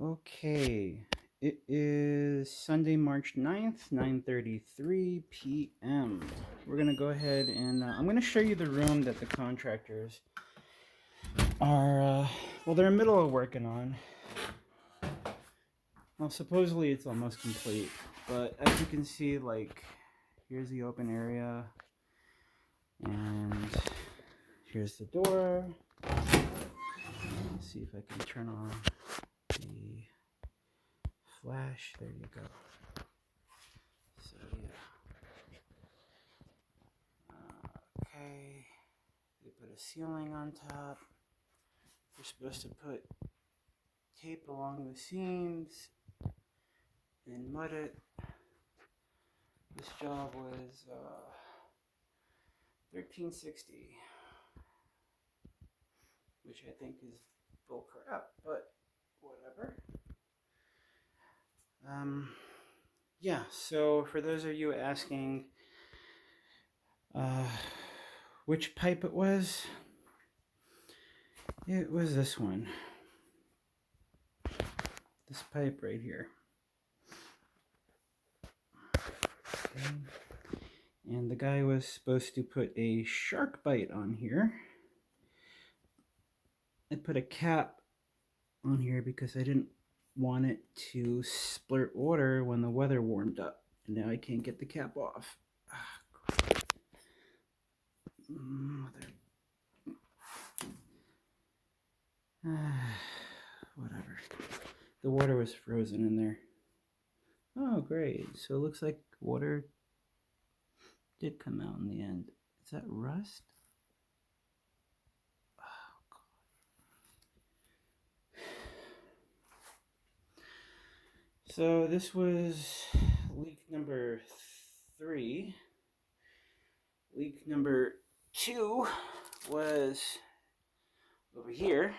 Okay, it is Sunday, March 9th, 9:33 p.m. We're going to go ahead and I'm going to show you the room that the contractors are, they're in the middle of working on. Well, supposedly it's almost complete, but as you can see, like, here's the open area, and here's the door. Let's see if I can turn on the flash. There you go. So, yeah. Okay, they put a ceiling on top. You're supposed to put tape along the seams and mud it. This job was $13.60, which I think is bull crap, but whatever. Yeah, so for those of you asking which pipe it was this one. This pipe right here. Okay. And the guy was supposed to put a shark bite on here. I put a cap on here because I didn't want it to splurt water when the weather warmed up. And now I can't get the cap off. Whatever. The water was frozen in there. Oh, great. So it looks like water did come out in the end. Is that rust? Oh, God. So this was leak number 3. Leak number 2 was over here.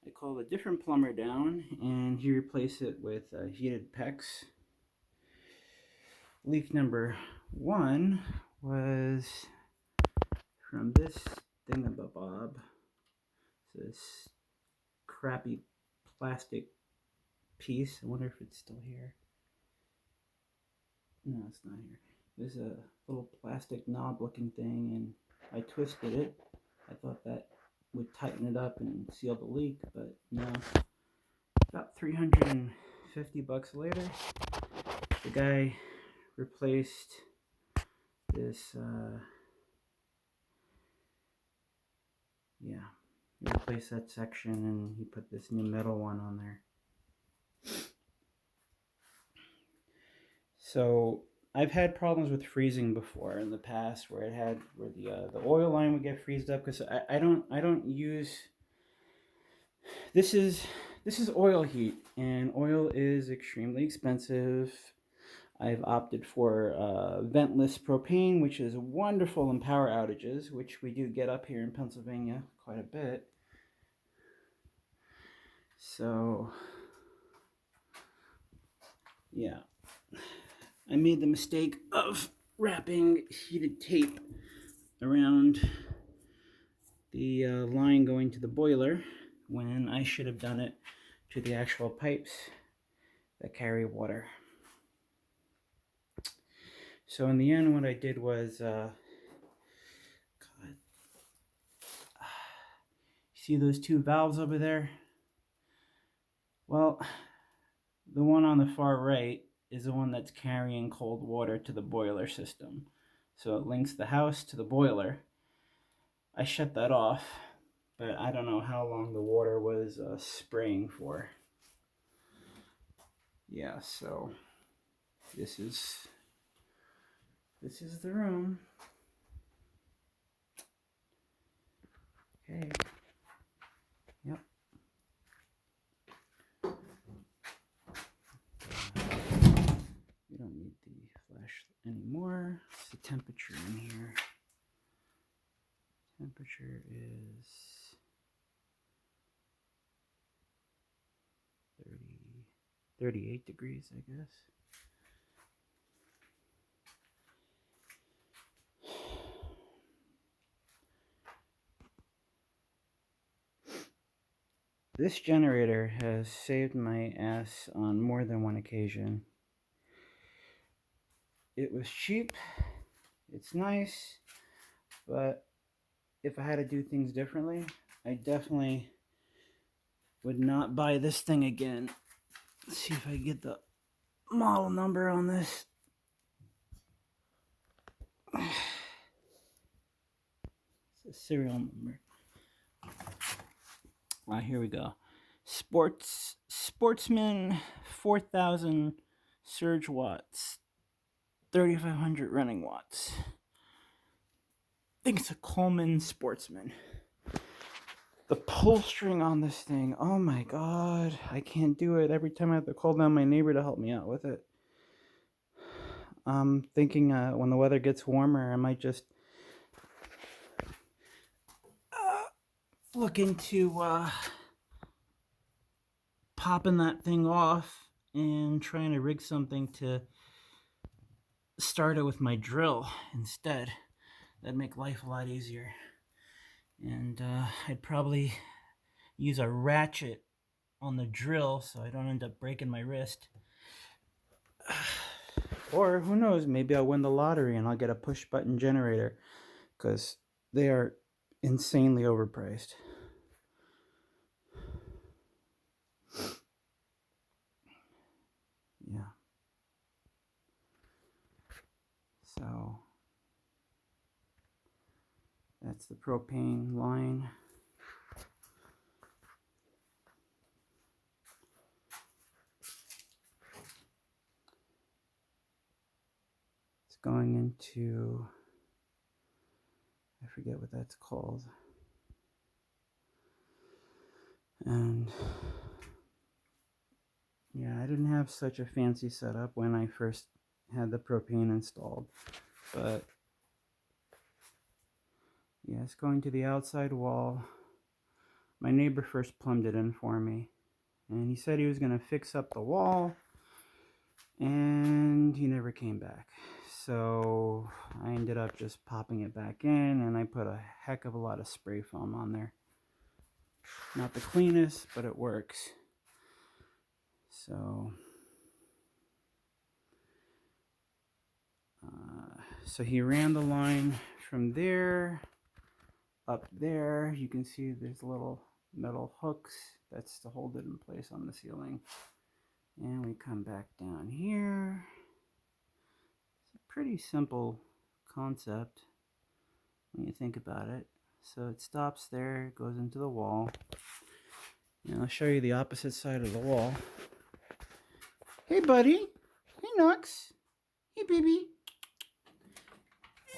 I called a different plumber down, and he replaced it with heated PEX. Leak number 1 was from this thingamabob. This crappy plastic piece. I wonder if it's still here. No, it's not here. There's a little plastic knob looking thing, and I twisted it. I thought that would tighten it up and seal the leak, but no. About $350 later, the guy replaced this, he replaced that section, and he put this new metal one on there. So I've had problems with freezing before in the past, where the oil line would get freezed up, because I don't use, this is oil heat, and oil is extremely expensive. I've opted for ventless propane, which is wonderful in power outages, which we do get up here in Pennsylvania quite a bit. So yeah, I made the mistake of wrapping heated tape around the line going to the boiler, when I should have done it to the actual pipes that carry water. So in the end, what I did was, see those 2 valves over there? Well, the one on the far right is the one that's carrying cold water to the boiler system. So it links the house to the boiler. I shut that off, but I don't know how long the water was spraying for. Yeah, so this is the room. Okay. Yep. We don't need the flash anymore. It's the temperature in here. Temperature is 38 degrees, I guess. This generator has saved my ass on more than one occasion. It was cheap, it's nice, but if I had to do things differently, I definitely would not buy this thing again. Let's see if I get the model number on this. It's a serial number. Here we go. Sportsman 4000 surge watts, 3500 running watts. I think it's a Coleman Sportsman. The pull string on this thing, oh my god, I can't do it. Every time I have to call down my neighbor to help me out with it. I'm thinking when the weather gets warmer, I might just look into popping that thing off and trying to rig something to start it with my drill instead. That'd make life a lot easier. And I'd probably use a ratchet on the drill so I don't end up breaking my wrist. Or who knows, maybe I'll win the lottery and I'll get a push button generator, because they are insanely overpriced. Yeah. So that's the propane line. It's going into, I forget what that's called. And yeah, I didn't have such a fancy setup when I first had the propane installed, but yeah, it's going to the outside wall. My neighbor first plumbed it in for me, and he said he was going to fix up the wall, and he never came back. So I ended up just popping it back in, and I put a heck of a lot of spray foam on there. Not the cleanest, but it works. So he ran the line from there up there. You can see there's little metal hooks. That's to hold it in place on the ceiling. And we come back down here. It's a pretty simple concept when you think about it. So it stops there, it goes into the wall. And I'll show you the opposite side of the wall. Hey, buddy. Hey, Knox. Hey, baby.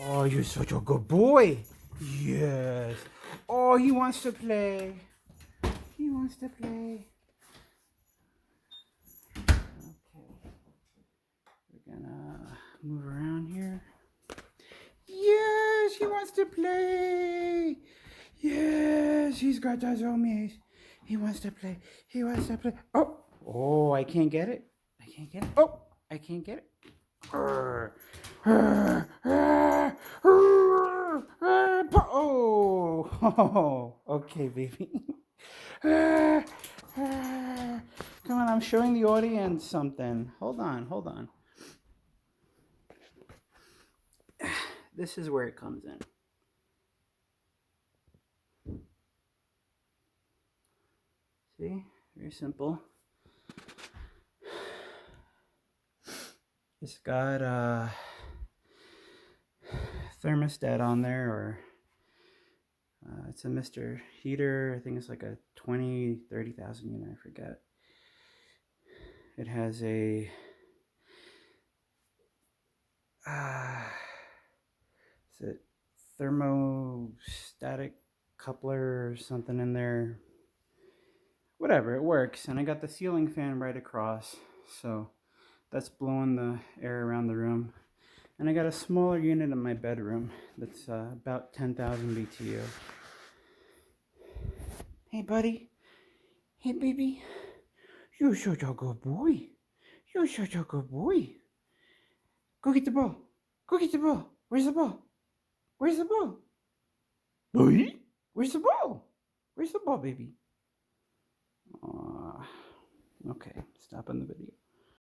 Oh, you're such a good boy. Yes. Oh, he wants to play. He wants to play. Okay. We're gonna move around here. Yes, he wants to play. Yes, he's got the zoomies. He wants to play. He wants to play. Oh, oh, I can't get it. I can't get it. Oh, I can't get it. Oh, okay, baby. Come on, I'm showing the audience something. Hold on. This is where it comes in. See? Very simple. It's got a thermostat on there, or it's a Mr. Heater. I think it's like a 30,000 unit, I forget. It has a is it thermostatic coupler or something in there. Whatever, it works. And I got the ceiling fan right across, so that's blowing the air around the room. And I got a smaller unit in my bedroom that's about 10,000 BTU. Hey, buddy. Hey, baby. You're such a good boy. You're such a good boy. Go get the ball. Go get the ball. Where's the ball? Where's the ball? Boy? Where's the ball? Where's the ball, baby? Okay, stopping the video.